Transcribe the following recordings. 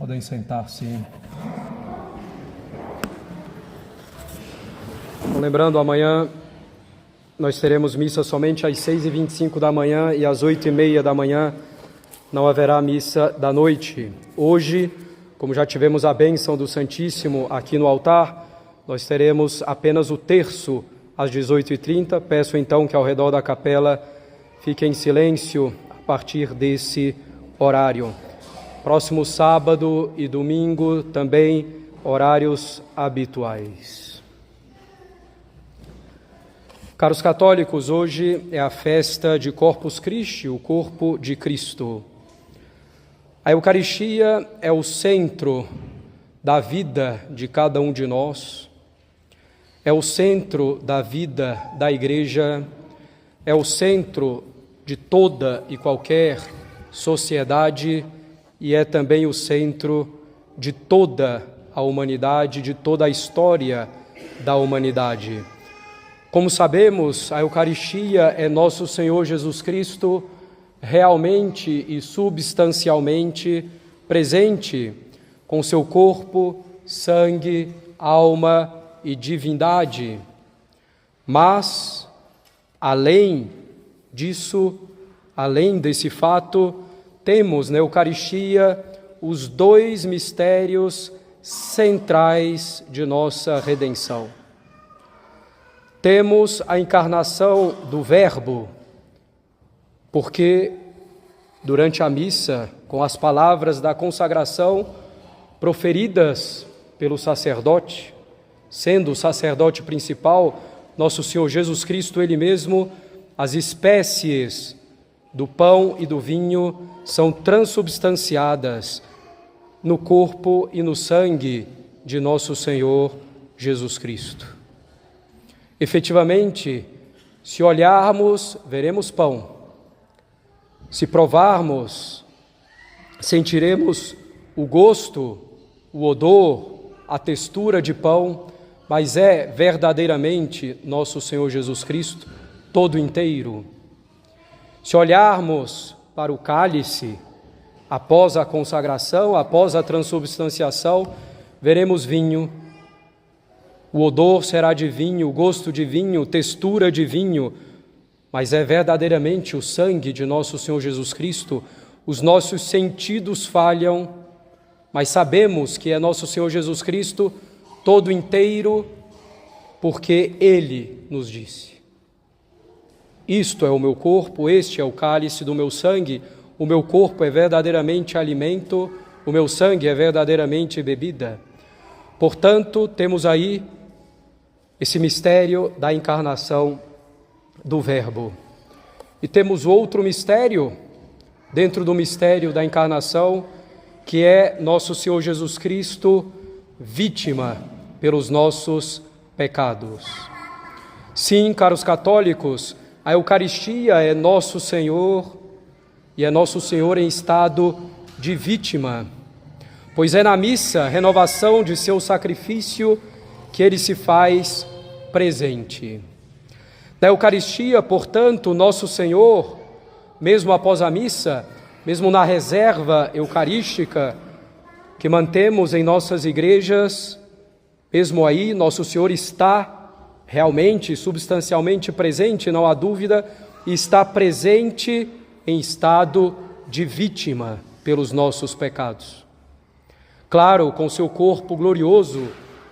Podem sentar-se. Lembrando, amanhã nós teremos missa somente às 6h25 da manhã e às 8h30 da manhã não haverá missa da noite. Hoje, como já tivemos a bênção do Santíssimo aqui no altar, nós teremos apenas o terço às 18h30. Peço então que ao redor da capela fique em silêncio a partir desse horário. Próximo sábado e domingo também horários habituais. Caros católicos, hoje é a festa de Corpus Christi, o corpo de Cristo. A Eucaristia é o centro da vida de cada um de nós, é o centro da vida da Igreja, é o centro de toda e qualquer sociedade e é também o centro de toda a humanidade, de toda a história da humanidade. Como sabemos, a Eucaristia é nosso Senhor Jesus Cristo realmente e substancialmente presente com seu corpo, sangue, alma e divindade. Mas, além disso, além desse fato, temos na Eucaristia os dois mistérios centrais de nossa redenção. Temos a encarnação do Verbo, porque durante a missa, com as palavras da consagração proferidas pelo sacerdote, sendo o sacerdote principal, nosso Senhor Jesus Cristo, Ele mesmo, as espécies do pão e do vinho são transubstanciadas no corpo e no sangue de nosso Senhor Jesus Cristo. Efetivamente, se olharmos, veremos pão. Se provarmos, sentiremos o gosto, o odor, a textura de pão, mas é verdadeiramente nosso Senhor Jesus Cristo, todo inteiro. Se olharmos para o cálice, após a consagração, após a transubstanciação, veremos vinho. O odor será de vinho, o gosto de vinho, textura de vinho, mas é verdadeiramente o sangue de nosso Senhor Jesus Cristo. Os nossos sentidos falham, mas sabemos que é nosso Senhor Jesus Cristo todo inteiro, porque Ele nos disse: isto é o meu corpo, este é o cálice do meu sangue, o meu corpo é verdadeiramente alimento, o meu sangue é verdadeiramente bebida. Portanto, temos aí esse mistério da encarnação do Verbo. E temos outro mistério, dentro do mistério da encarnação, que é nosso Senhor Jesus Cristo, vítima pelos nossos pecados. Sim, caros católicos, a Eucaristia é nosso Senhor e é nosso Senhor em estado de vítima, pois é na missa, renovação de seu sacrifício, que Ele se faz presente. Na Eucaristia, portanto, nosso Senhor, mesmo após a missa, mesmo na reserva eucarística que mantemos em nossas igrejas, mesmo aí, nosso Senhor está realmente, substancialmente presente, não há dúvida, e está presente em estado de vítima pelos nossos pecados. Claro, com seu corpo glorioso,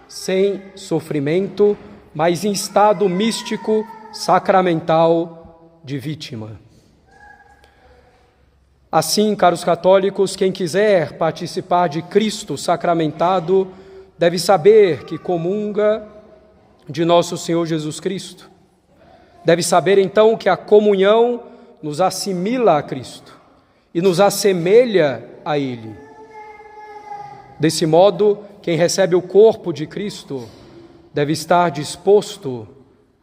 sem sofrimento, mas em estado místico, sacramental de vítima. Assim, caros católicos, quem quiser participar de Cristo sacramentado deve saber que comunga de nosso Senhor Jesus Cristo. Deve saber então que a comunhão nos assimila a Cristo e nos assemelha a Ele. Desse modo, quem recebe o corpo de Cristo deve estar disposto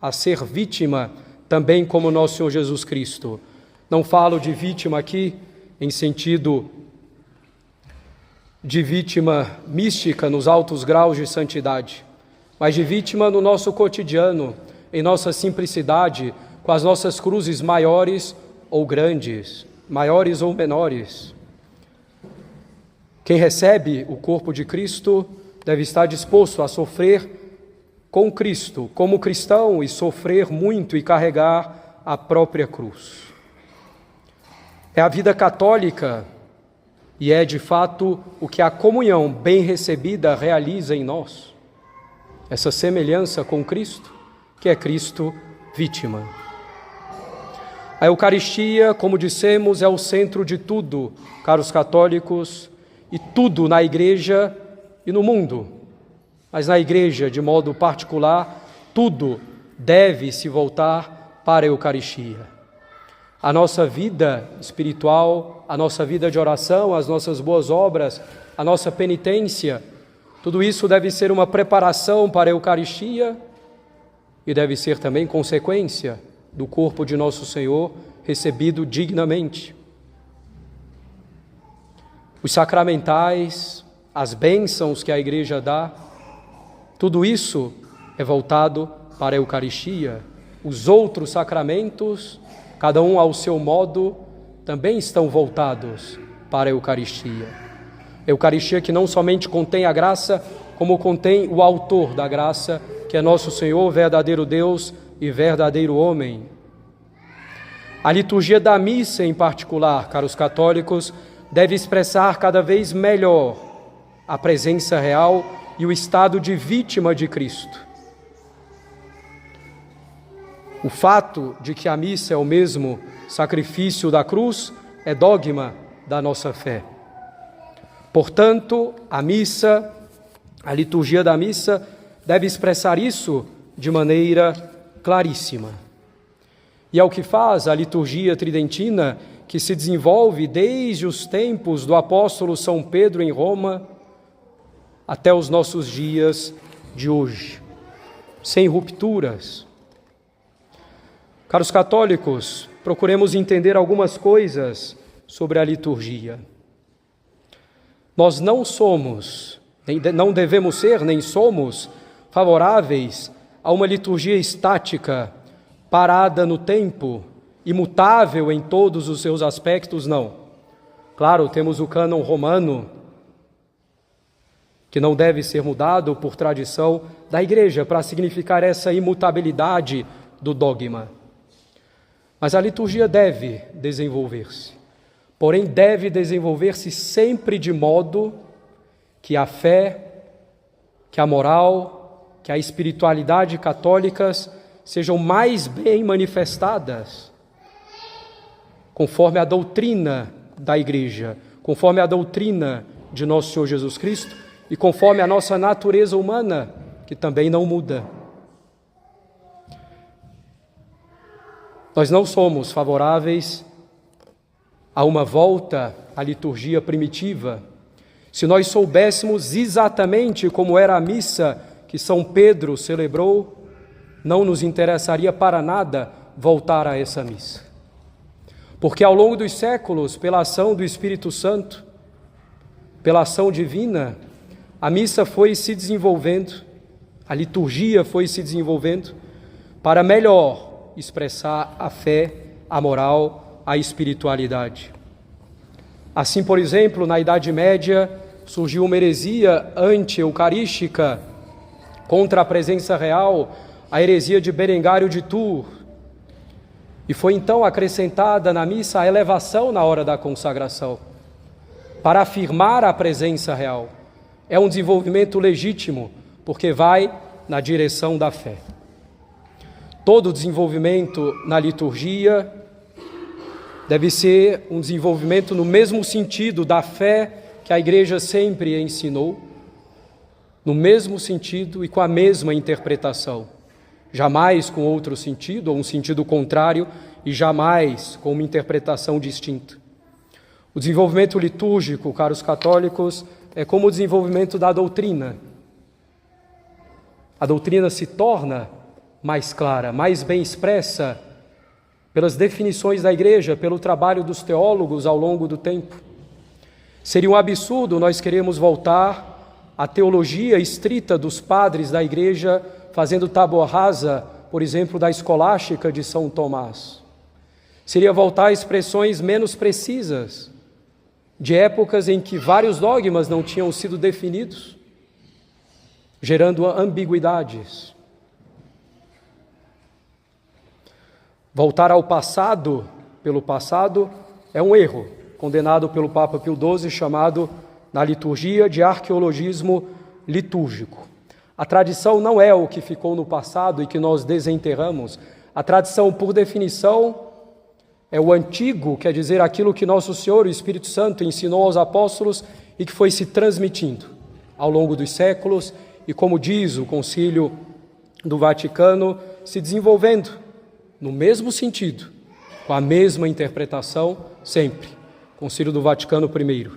a ser vítima também como nosso Senhor Jesus Cristo. Não falo de vítima aqui em sentido de vítima mística nos altos graus de santidade, mas de vítima no nosso cotidiano, em nossa simplicidade, com as nossas cruzes maiores ou grandes, maiores ou menores. Quem recebe o corpo de Cristo deve estar disposto a sofrer com Cristo, como cristão, e sofrer muito e carregar a própria cruz. É a vida católica e é, de fato, o que a comunhão bem recebida realiza em nós. Essa semelhança com Cristo, que é Cristo vítima. A Eucaristia, como dissemos, é o centro de tudo, caros católicos, e tudo na Igreja e no mundo. Mas na Igreja, de modo particular, tudo deve se voltar para a Eucaristia. A nossa vida espiritual, a nossa vida de oração, as nossas boas obras, a nossa penitência, tudo isso deve ser uma preparação para a Eucaristia e deve ser também consequência do corpo de nosso Senhor recebido dignamente. Os sacramentais, as bênçãos que a Igreja dá, tudo isso é voltado para a Eucaristia. Os outros sacramentos, cada um ao seu modo, também estão voltados para a Eucaristia. Eucaristia que não somente contém a graça, como contém o autor da graça, que é nosso Senhor, verdadeiro Deus e verdadeiro homem. A liturgia da missa, em particular, caros católicos, deve expressar cada vez melhor a presença real e o estado de vítima de Cristo. O fato de que a missa é o mesmo sacrifício da cruz é dogma da nossa fé. Portanto, a missa, a liturgia da missa, deve expressar isso de maneira claríssima. E é o que faz a liturgia tridentina, que se desenvolve desde os tempos do apóstolo São Pedro em Roma até os nossos dias de hoje, sem rupturas. Caros católicos, procuremos entender algumas coisas sobre a liturgia. Nós não somos, não devemos ser, nem somos favoráveis a uma liturgia estática, parada no tempo, imutável em todos os seus aspectos, não. Claro, temos o cânon romano, que não deve ser mudado por tradição da Igreja, para significar essa imutabilidade do dogma. Mas a liturgia deve desenvolver-se, porém deve desenvolver-se sempre de modo que a fé, que a moral, que a espiritualidade católicas sejam mais bem manifestadas, conforme a doutrina da Igreja, conforme a doutrina de nosso Senhor Jesus Cristo e conforme a nossa natureza humana, que também não muda. Nós não somos favoráveis a uma volta à liturgia primitiva. Se nós soubéssemos exatamente como era a missa que São Pedro celebrou, não nos interessaria para nada voltar a essa missa. Porque ao longo dos séculos, pela ação do Espírito Santo, pela ação divina, a missa foi se desenvolvendo, a liturgia foi se desenvolvendo para melhor expressar a fé, a moral, a espiritualidade. Assim, por exemplo, na Idade Média, surgiu uma heresia anti-eucarística contra a presença real, a heresia de Berengário de Tours. E foi então acrescentada na missa a elevação na hora da consagração, para afirmar a presença real. É um desenvolvimento legítimo, porque vai na direção da fé. Todo desenvolvimento na liturgia deve ser um desenvolvimento no mesmo sentido da fé que a Igreja sempre ensinou, no mesmo sentido e com a mesma interpretação, jamais com outro sentido ou um sentido contrário e jamais com uma interpretação distinta. O desenvolvimento litúrgico, caros católicos, é como o desenvolvimento da doutrina. A doutrina se torna mais clara, mais bem expressa pelas definições da Igreja, pelo trabalho dos teólogos ao longo do tempo. Seria um absurdo nós queremos voltar à teologia estrita dos padres da Igreja, fazendo tábua rasa, por exemplo, da escolástica de São Tomás. Seria voltar a expressões menos precisas, de épocas em que vários dogmas não tinham sido definidos, gerando ambiguidades. Voltar ao passado, pelo passado, é um erro, condenado pelo Papa Pio XII, chamado na liturgia de arqueologismo litúrgico. A tradição não é o que ficou no passado e que nós desenterramos. A tradição, por definição, é o antigo, quer dizer, aquilo que Nosso Senhor, o Espírito Santo, ensinou aos apóstolos e que foi se transmitindo ao longo dos séculos e, como diz o Concílio do Vaticano, se desenvolvendo no mesmo sentido, com a mesma interpretação sempre. Concílio do Vaticano I.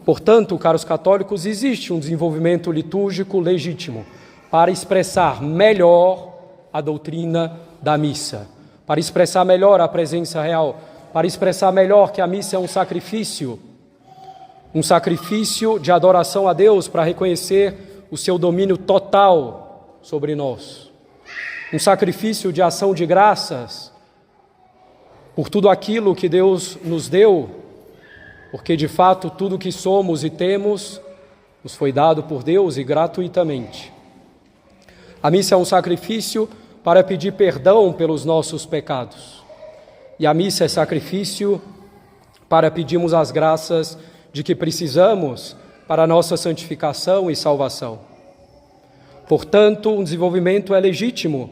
Portanto, caros católicos, existe um desenvolvimento litúrgico legítimo para expressar melhor a doutrina da missa, para expressar melhor a presença real, para expressar melhor que a missa é um sacrifício de adoração a Deus para reconhecer o seu domínio total sobre nós, um sacrifício de ação de graças por tudo aquilo que Deus nos deu, porque de fato tudo que somos e temos nos foi dado por Deus e gratuitamente. A missa é um sacrifício para pedir perdão pelos nossos pecados. E a missa é sacrifício para pedirmos as graças de que precisamos para a nossa santificação e salvação. Portanto, um desenvolvimento é legítimo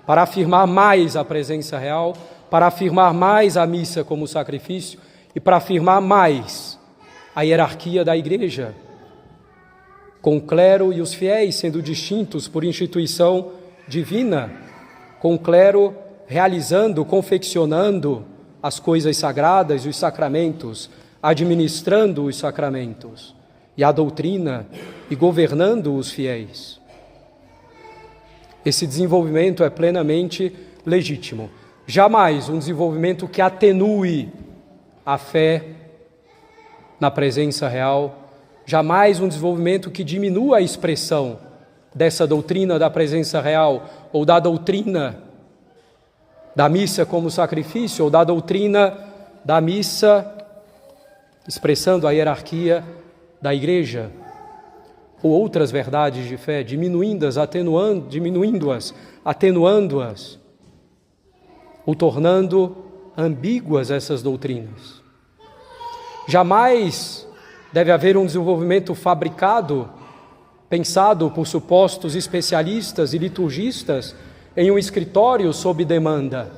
para afirmar mais a presença real, para afirmar mais a missa como sacrifício e para afirmar mais a hierarquia da Igreja, com o clero e os fiéis sendo distintos por instituição divina, com o clero realizando, confeccionando as coisas sagradas e os sacramentos, administrando os sacramentos e a doutrina e governando os fiéis. Esse desenvolvimento é plenamente legítimo. Jamais um desenvolvimento que atenue a fé na presença real, jamais um desenvolvimento que diminua a expressão dessa doutrina da presença real, ou da doutrina da missa como sacrifício, ou da doutrina da missa expressando a hierarquia da Igreja, ou outras verdades de fé, diminuindo-as, atenuando-as, ou tornando ambíguas essas doutrinas. Jamais deve haver um desenvolvimento fabricado, pensado por supostos especialistas e liturgistas em um escritório sob demanda.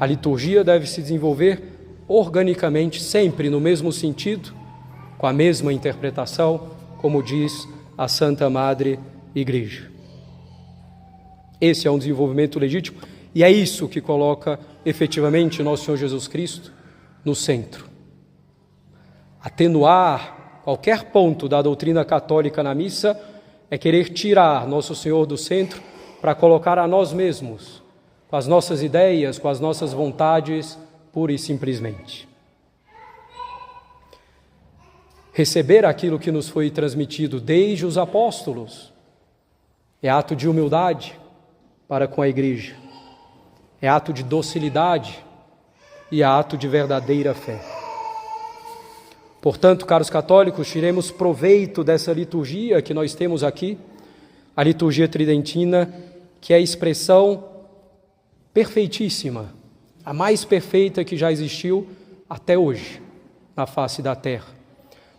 A liturgia deve se desenvolver organicamente, sempre no mesmo sentido, com a mesma interpretação, como diz a Santa Madre Igreja. Esse é um desenvolvimento legítimo e é isso que coloca efetivamente Nosso Senhor Jesus Cristo no centro. Atenuar qualquer ponto da doutrina católica na missa é querer tirar Nosso Senhor do centro para colocar a nós mesmos, com as nossas ideias, com as nossas vontades, pura e simplesmente. Receber aquilo que nos foi transmitido desde os apóstolos é ato de humildade para com a Igreja, é ato de docilidade e é ato de verdadeira fé. Portanto, caros católicos, tiremos proveito dessa liturgia que nós temos aqui, a liturgia tridentina, que é a expressão perfeitíssima, a mais perfeita que já existiu até hoje na face da terra.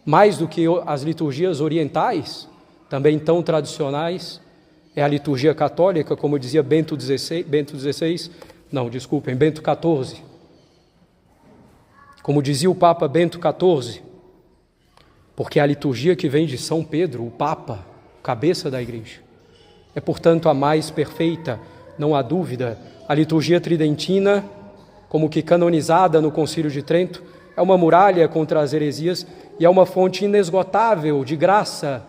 Mais do que as liturgias orientais, também tão tradicionais, é a liturgia católica, como dizia Bento XIV, como dizia o Papa Bento XIV, porque é a liturgia que vem de São Pedro, o Papa, cabeça da Igreja. É, portanto, a mais perfeita, não há dúvida. A liturgia tridentina, como que canonizada no Concílio de Trento, é uma muralha contra as heresias e é uma fonte inesgotável de graça,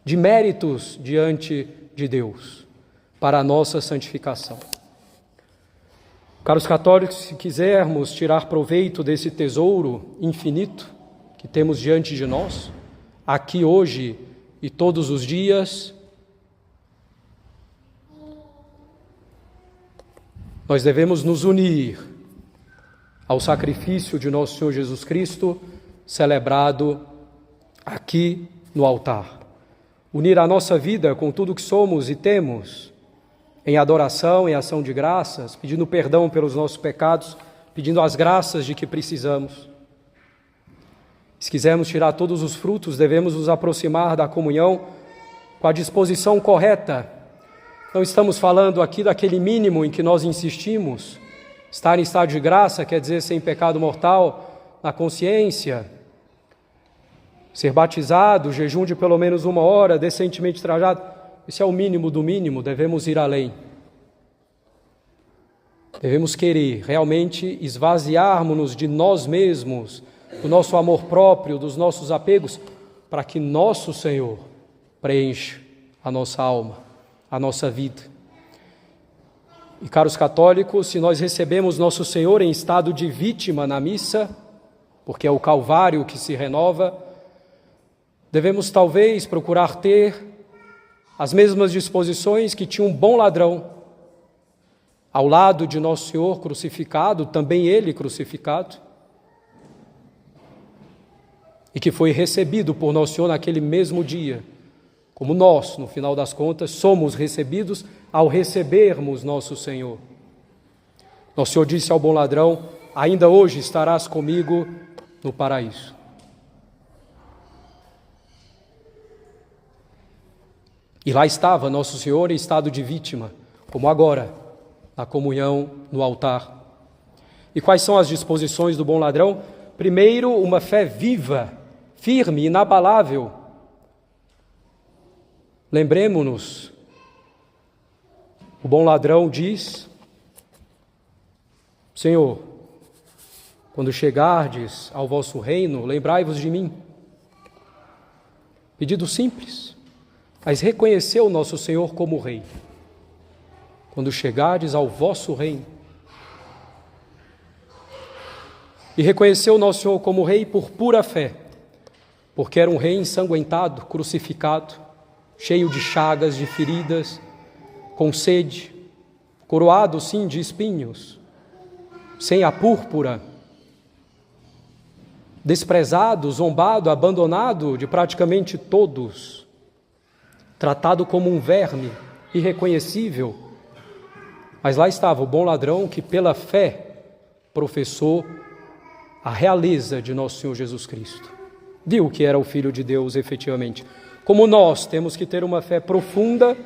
de méritos diante de Deus, para a nossa santificação. Caros católicos, se quisermos tirar proveito desse tesouro infinito que temos diante de nós, aqui hoje e todos os dias, nós devemos nos unir ao sacrifício de nosso Senhor Jesus Cristo, celebrado aqui no altar. Unir a nossa vida com tudo que somos e temos, em adoração, em ação de graças, pedindo perdão pelos nossos pecados, pedindo as graças de que precisamos. Se quisermos tirar todos os frutos, devemos nos aproximar da comunhão com a disposição correta. Não estamos falando aqui daquele mínimo em que nós insistimos. Estar em estado de graça quer dizer sem pecado mortal na consciência, ser batizado, jejum de pelo menos 1 hora, decentemente trajado. Esse é o mínimo do mínimo, devemos ir além. Devemos querer realmente esvaziarmos-nos de nós mesmos, do nosso amor próprio, dos nossos apegos, para que nosso Senhor preencha a nossa alma, a nossa vida. E, caros católicos, se nós recebemos nosso Senhor em estado de vítima na missa, porque é o Calvário que se renova, devemos talvez procurar ter as mesmas disposições que tinha um bom ladrão ao lado de nosso Senhor crucificado, também ele crucificado, e que foi recebido por nosso Senhor naquele mesmo dia, como nós, no final das contas, somos recebidos ao recebermos nosso Senhor. Nosso Senhor disse ao bom ladrão: ainda hoje estarás comigo no paraíso. E lá estava nosso Senhor em estado de vítima, como agora, na comunhão no altar. E quais são as disposições do bom ladrão? Primeiro, uma fé viva, firme, inabalável. Lembremos-nos, o bom ladrão diz: Senhor, quando chegardes ao vosso reino, lembrai-vos de mim. Pedido simples, mas reconheceu nosso Senhor como Rei. Quando chegardes ao vosso reino. E reconheceu nosso Senhor como Rei por pura fé, porque era um rei ensanguentado, crucificado, cheio de chagas, de feridas, com sede, coroado sim de espinhos, sem a púrpura, desprezado, zombado, abandonado de praticamente todos, tratado como um verme, irreconhecível. Mas lá estava o bom ladrão que pela fé professou a realeza de nosso Senhor Jesus Cristo. Viu que era o Filho de Deus efetivamente. Como nós temos que ter uma fé profunda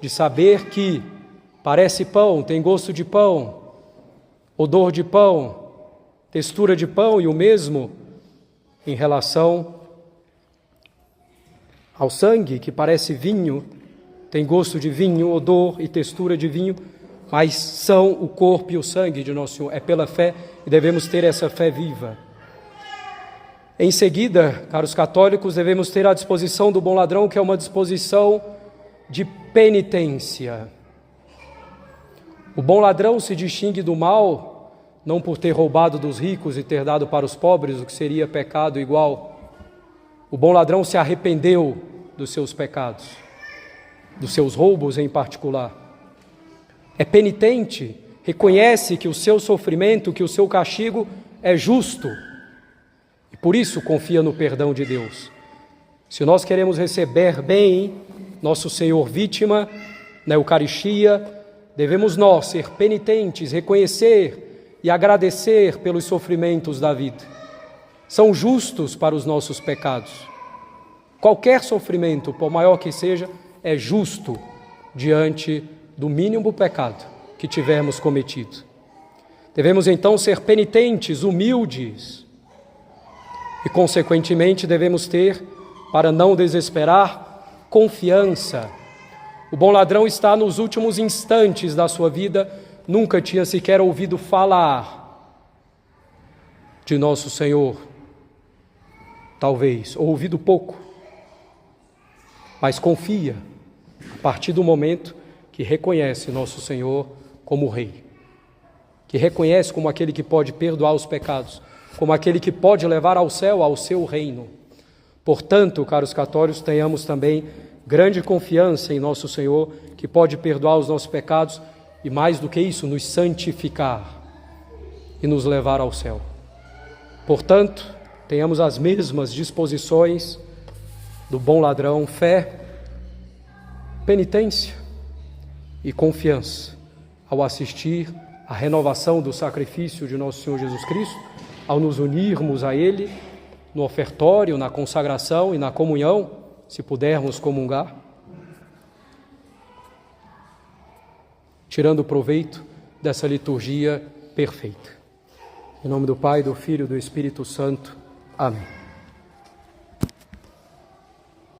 de saber que parece pão, tem gosto de pão, odor de pão, textura de pão, e o mesmo em relação ao sangue, que parece vinho, tem gosto de vinho, odor e textura de vinho, mas são o corpo e o sangue de nosso Senhor. É pela fé e devemos ter essa fé viva. Em seguida, caros católicos, devemos ter a disposição do bom ladrão, que é uma disposição de penitência. O bom ladrão se distingue do mal, não por ter roubado dos ricos e ter dado para os pobres, o que seria pecado igual. O bom ladrão se arrependeu dos seus pecados, dos seus roubos em particular. É penitente, reconhece que o seu sofrimento, que o seu castigo é justo, e por isso confia no perdão de Deus. Se nós queremos receber bem nosso Senhor vítima na Eucaristia, devemos nós ser penitentes, reconhecer e agradecer pelos sofrimentos da vida. São justos para os nossos pecados. Qualquer sofrimento, por maior que seja, é justo diante do mínimo pecado que tivermos cometido. Devemos então ser penitentes, humildes e, consequentemente, devemos ter, para não desesperar, confiança. O bom ladrão está nos últimos instantes da sua vida, nunca tinha sequer ouvido falar de nosso Senhor, talvez, ou ouvido pouco, mas confia a partir do momento que reconhece nosso Senhor como Rei, que reconhece como aquele que pode perdoar os pecados, como aquele que pode levar ao céu, ao seu reino. Portanto, caros católicos, tenhamos também grande confiança em nosso Senhor, que pode perdoar os nossos pecados e mais do que isso, nos santificar e nos levar ao céu. Portanto, tenhamos as mesmas disposições do bom ladrão: fé, penitência e confiança ao assistir à renovação do sacrifício de nosso Senhor Jesus Cristo, ao nos unirmos a Ele no ofertório, na consagração e na comunhão, se pudermos comungar, tirando proveito dessa liturgia perfeita. Em nome do Pai, do Filho e do Espírito Santo. Amém.